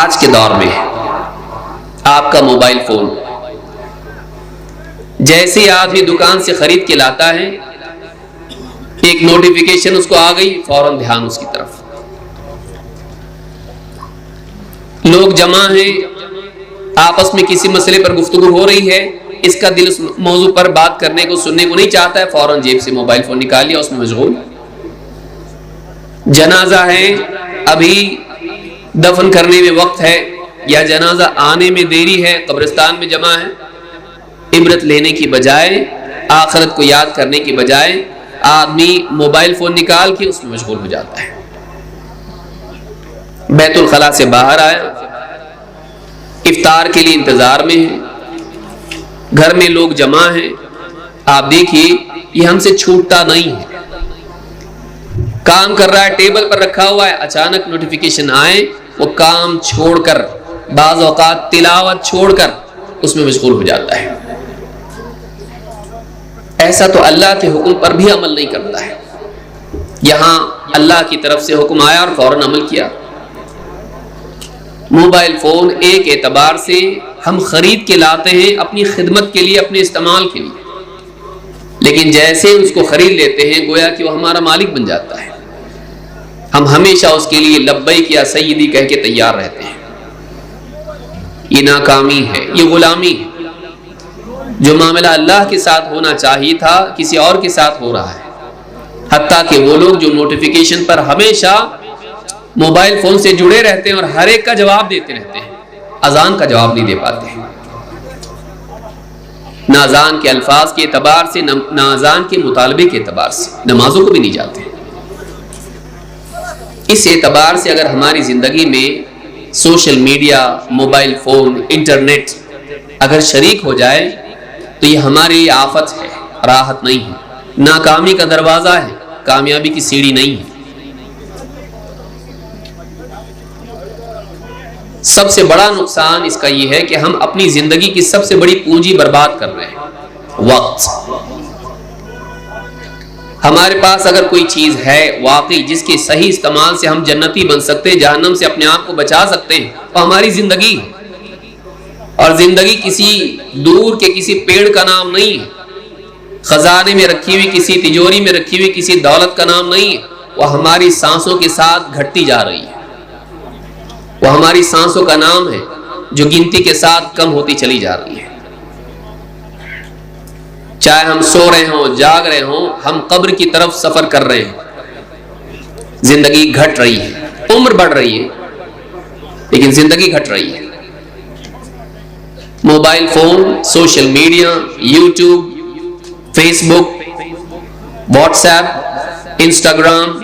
آج کے دور میں آپ کا موبائل فون جیسے ہی آدمی دکان سے خرید کے لاتا ہے، ایک نوٹیفیکیشن اس کو آ گئی، فوراً دھیان اس کی طرف. لوگ جمع ہیں، آپس میں کسی مسئلے پر گفتگو ہو رہی ہے، اس کا دل اس موضوع پر بات کرنے کو سننے کو نہیں چاہتا ہے، فوراً جیب سے موبائل فون نکال لیا، اس میں مشغول. جنازہ ہے، ابھی دفن کرنے میں وقت ہے یا جنازہ آنے میں دیری ہے، قبرستان میں جمع ہے، عبرت لینے کی بجائے، آخرت کو یاد کرنے کی بجائے آدمی موبائل فون نکال کے اس میں مشغول ہو جاتا ہے. بیت الخلاء سے باہر آیا، افطار کے لیے انتظار میں ہے، گھر میں لوگ جمع ہیں، آپ دیکھیے یہ ہم سے چھوٹتا نہیں ہے. کام کر رہا ہے، ٹیبل پر رکھا ہوا ہے، اچانک نوٹیفیکیشن آئے، وہ کام چھوڑ کر، بعض اوقات تلاوت چھوڑ کر اس میں مشغول ہو جاتا ہے. ایسا تو اللہ کے حکم پر بھی عمل نہیں کرتا ہے. یہاں اللہ کی طرف سے حکم آیا اور فوراً عمل کیا. موبائل فون ایک اعتبار سے ہم خرید کے لاتے ہیں اپنی خدمت کے لیے، اپنے استعمال کے لیے، لیکن جیسے اس کو خرید لیتے ہیں گویا کہ وہ ہمارا مالک بن جاتا ہے. ہم ہمیشہ اس کے لیے لبیک یا سیدی کہہ کے تیار رہتے ہیں. یہ ناکامی ہے، یہ غلامی ہے. جو معاملہ اللہ کے ساتھ ہونا چاہیے تھا کسی اور کے ساتھ ہو رہا ہے. حتیٰ کہ وہ لوگ جو نوٹیفیکیشن پر ہمیشہ موبائل فون سے جڑے رہتے ہیں اور ہر ایک کا جواب دیتے رہتے ہیں، اذان کا جواب نہیں دے پاتے ہیں. نہ اذان کے الفاظ کے اعتبار سے، نہ اذان کے مطالبے کے اعتبار سے، نمازوں کو بھی نہیں جاتے. اس اعتبار سے اگر ہماری زندگی میں social media, mobile phone, internet اگر شریک ہو جائے تو یہ ہمارے لیے آفت ہے، راحت نہیں ہے، ناکامی کا دروازہ ہے، کامیابی کی سیڑھی نہیں ہے. سب سے بڑا نقصان اس کا یہ ہے کہ ہم اپنی زندگی کی سب سے بڑی پونجی برباد کر رہے ہیں، وقت. ہمارے پاس اگر کوئی چیز ہے واقعی جس کے صحیح استعمال سے ہم جنتی بن سکتے ہیں، جہنم سے اپنے آپ کو بچا سکتے ہیں، تو ہماری زندگی ہے. اور زندگی کسی دور کے کسی پیڑ کا نام نہیں ہے، خزانے میں رکھی ہوئی کسی تجوری میں رکھی ہوئی کسی دولت کا نام نہیں ہے. وہ ہماری سانسوں کے ساتھ گھٹتی جا رہی ہے. وہ ہماری سانسوں کا نام ہے جو گنتی کے ساتھ کم ہوتی چلی جا رہی ہے. چاہے ہم سو رہے ہوں، جاگ رہے ہوں، ہم قبر کی طرف سفر کر رہے ہیں. زندگی گھٹ رہی ہے، عمر بڑھ رہی ہے لیکن زندگی گھٹ رہی ہے. Mobile phone, social media, YouTube, Facebook, WhatsApp, Instagram,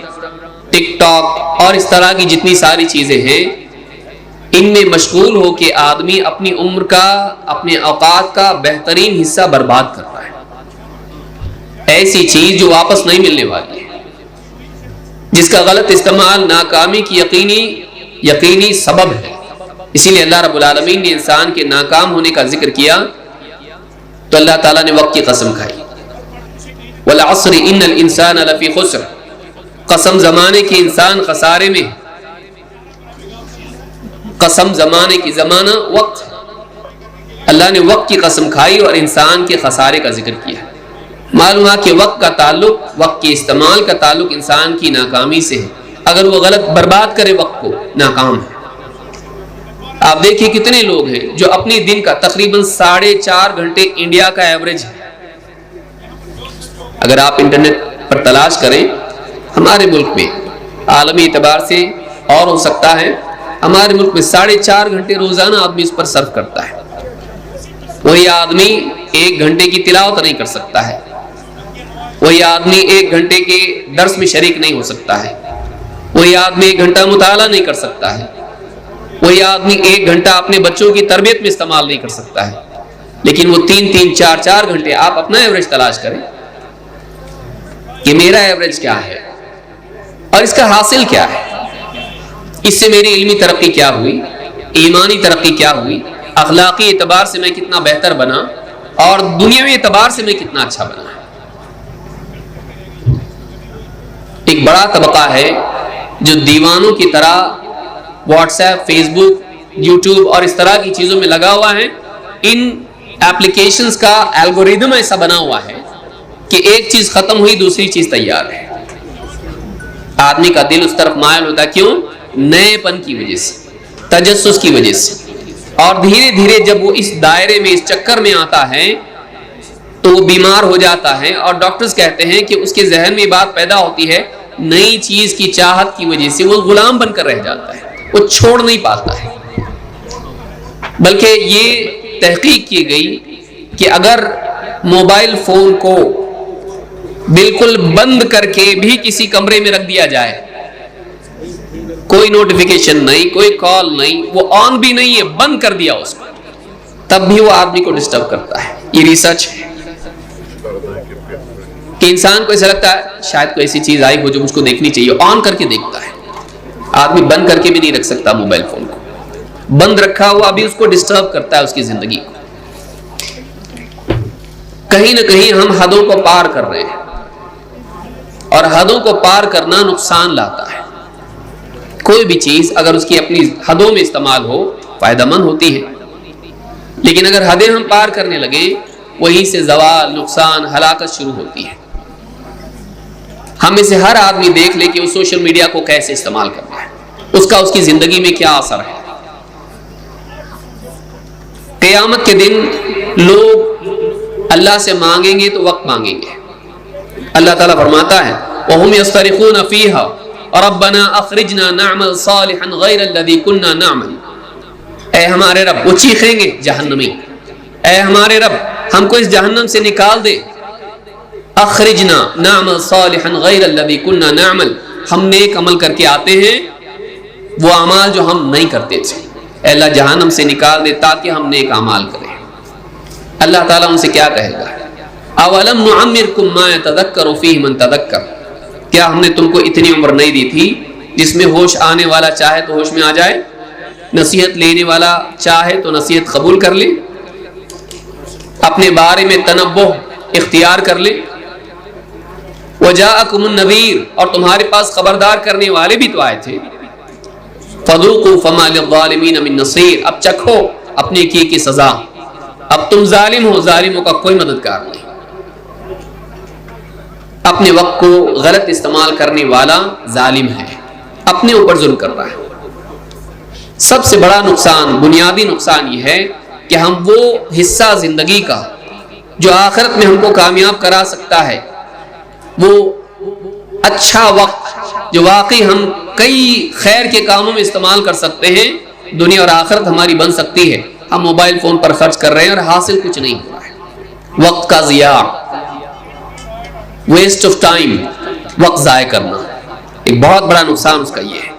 TikTok اور اس طرح کی جتنی ساری چیزیں ہیں، ان میں مشغول ہو کے آدمی اپنی عمر کا، اپنے اوقات کا بہترین حصہ برباد کر رہا ہے. ایسی چیز جو واپس نہیں ملنے والی ہے، جس کا غلط استعمال ناکامی کی یقینی سبب ہے. اسی لیے اللہ رب العالمین نے انسان کے ناکام ہونے کا ذکر کیا تو اللہ تعالیٰ نے وقت کی قسم کھائی. والعصر ان الانسان لفی خسر، قسم زمانے کی انسان خسارے میں. قسم زمانے کی، زمانہ وقت. اللہ نے وقت کی قسم کھائی اور انسان کے خسارے کا ذکر کیا. معلوم ہے کہ وقت کا تعلق، وقت کے استعمال کا تعلق انسان کی ناکامی سے ہے. اگر وہ غلط برباد کرے وقت کو، ناکام ہے. آپ دیکھیے کتنے لوگ ہیں جو اپنے دن کا تقریباً 4.5 گھنٹے، انڈیا کا ایوریج ہے. اگر آپ انٹرنیٹ پر تلاش کریں، ہمارے ملک میں عالمی اعتبار سے اور ہو سکتا ہے، ہمارے ملک میں 4.5 گھنٹے روزانہ آدمی اس پر صرف کرتا ہے. وہی آدمی 1 گھنٹے کی تلاوت نہیں کر سکتا ہے. وہی آدمی 1 گھنٹے کے درس میں شریک نہیں ہو سکتا ہے. وہی آدمی 1 گھنٹہ مطالعہ نہیں کر سکتا ہے. وہی آدمی 1 گھنٹہ اپنے بچوں کی تربیت میں استعمال نہیں کر سکتا ہے. لیکن وہ 3-3، 4-4 گھنٹے، آپ اپنا ایوریج تلاش کریں کہ میرا ایوریج کیا ہے اور اس کا حاصل کیا ہے. اس سے میری علمی ترقی کیا ہوئی، ایمانی ترقی کیا ہوئی، اخلاقی اعتبار سے میں کتنا بہتر بنا اور دنیاوی اعتبار سے میں کتنا اچھا بنا. ایک بڑا طبقہ ہے جو دیوانوں کی طرح واٹس ایپ، فیس بک، یوٹیوب اور اس طرح کی چیزوں میں لگا ہوا ہے. ان ایپلیکیشنز کا الگوریدم ایسا بنا ہوا ہے کہ ایک چیز ختم ہوئی دوسری چیز تیار ہے. آدمی کا دل اس طرف مائل ہوتا ہے. کیوں؟ نئے پن کی وجہ سے, تجسس کی وجہ سے. اور دھیرے دھیرے جب وہ اس دائرے میں, اس چکر میں آتا ہے تو وہ بیمار ہو جاتا ہے. اور ڈاکٹرز کہتے ہیں کہ اس کے ذہن میں بات پیدا ہوتی ہے, نئی چیز کی چاہت کی وجہ سے وہ غلام بن کر رہ جاتا ہے, وہ چھوڑ نہیں پاتا ہے. بلکہ یہ تحقیق کی گئی کہ اگر موبائل فون کو بالکل بند کر کے بھی کسی کمرے میں رکھ دیا جائے, کوئی نوٹیفیکیشن نہیں, کوئی کال نہیں, وہ آن بھی نہیں ہے, بند کر دیا اس کو, تب بھی وہ آدمی کو ڈسٹرب کرتا ہے. یہ ریسرچ ہے کہ انسان کو ایسا لگتا ہے شاید کوئی ایسی چیز آئی ہو جو مجھ کو دیکھنی چاہیے, آن کر کے دیکھتا ہے. آدمی بند کر کے بھی نہیں رکھ سکتا موبائل فون کو, بند رکھا ہوا بھی اس کو ڈسٹرب کرتا ہے اس کی زندگی کو. کہیں نہ کہیں ہم حدوں کو پار کر رہے ہیں, اور حدوں کو پار کرنا نقصان لاتا ہے. کوئی بھی چیز اگر اس کی اپنی حدوں میں استعمال ہو فائدہ مند ہوتی ہے, لیکن اگر حدیں ہم پار کرنے لگیں وہیں سے زوال, نقصان, ہلاکت شروع ہوتی ہے. ہم میں سے ہر آدمی دیکھ لے کہ وہ سوشل میڈیا کو کیسے استعمال کر رہا ہے, اس کا اس کی زندگی میں کیا اثر ہے. قیامت کے دن لوگ اللہ سے مانگیں گے تو وقت مانگیں گے. اللہ تعالیٰ فرماتا ہے وَهُمْ يَسْتَرِخُونَ فِيهَا رَبَّنَا أَخْرِجْنَا نَعْمَلْ صَالِحًا غَيْرَ الَّذِي كُنَّا نَعْمَلْ. اے ہمارے رب, وہ چیخیں گے جہنمی, اے ہمارے رب ہم کو اس جہنم سے نکال دے. اخرجنا نعمل صالحا غیر الذی كنا نعمل, ہم نیک عمل کر کے آتے ہیں وہ اعمال جو ہم نہیں کرتے تھے. اے اللہ جہنم سے نکال دے تاکہ ہم نیک اعمال کریں. اللہ تعالیٰ ان سے کیا کہے گا, اولم نعمرکم ما یتذکر فیہ من تذکر, کیا ہم نے تم کو اتنی عمر نہیں دی تھی جس میں ہوش آنے والا چاہے تو ہوش میں آ جائے, نصیحت لینے والا چاہے تو نصیحت قبول کر لے, اپنے بارے میں تنبہ اختیار کر لے. وجاءکم النذیر, اور تمہارے پاس خبردار کرنے والے بھی تو آئے تھے. فذوقوا فما للظالمین من نصیر, اب چکھو اپنے کیے کی سزا, اب تم ظالم ہو, ظالموں کا کوئی مددگار نہیں. اپنے وقت کو غلط استعمال کرنے والا ظالم ہے, اپنے اوپر ظلم کر رہا ہے. سب سے بڑا نقصان, بنیادی نقصان یہ ہے کہ ہم وہ حصہ زندگی کا جو آخرت میں ہم کو کامیاب کرا سکتا ہے, وہ اچھا وقت جو واقعی ہم کئی خیر کے کاموں میں استعمال کر سکتے ہیں, دنیا اور آخرت ہماری بن سکتی ہے, ہم موبائل فون پر خرچ کر رہے ہیں اور حاصل کچھ نہیں ہو رہا ہے. وقت کا ضیاع, ویسٹ آف ٹائم, وقت ضائع کرنا, ایک بہت بڑا نقصان اس کا یہ ہے.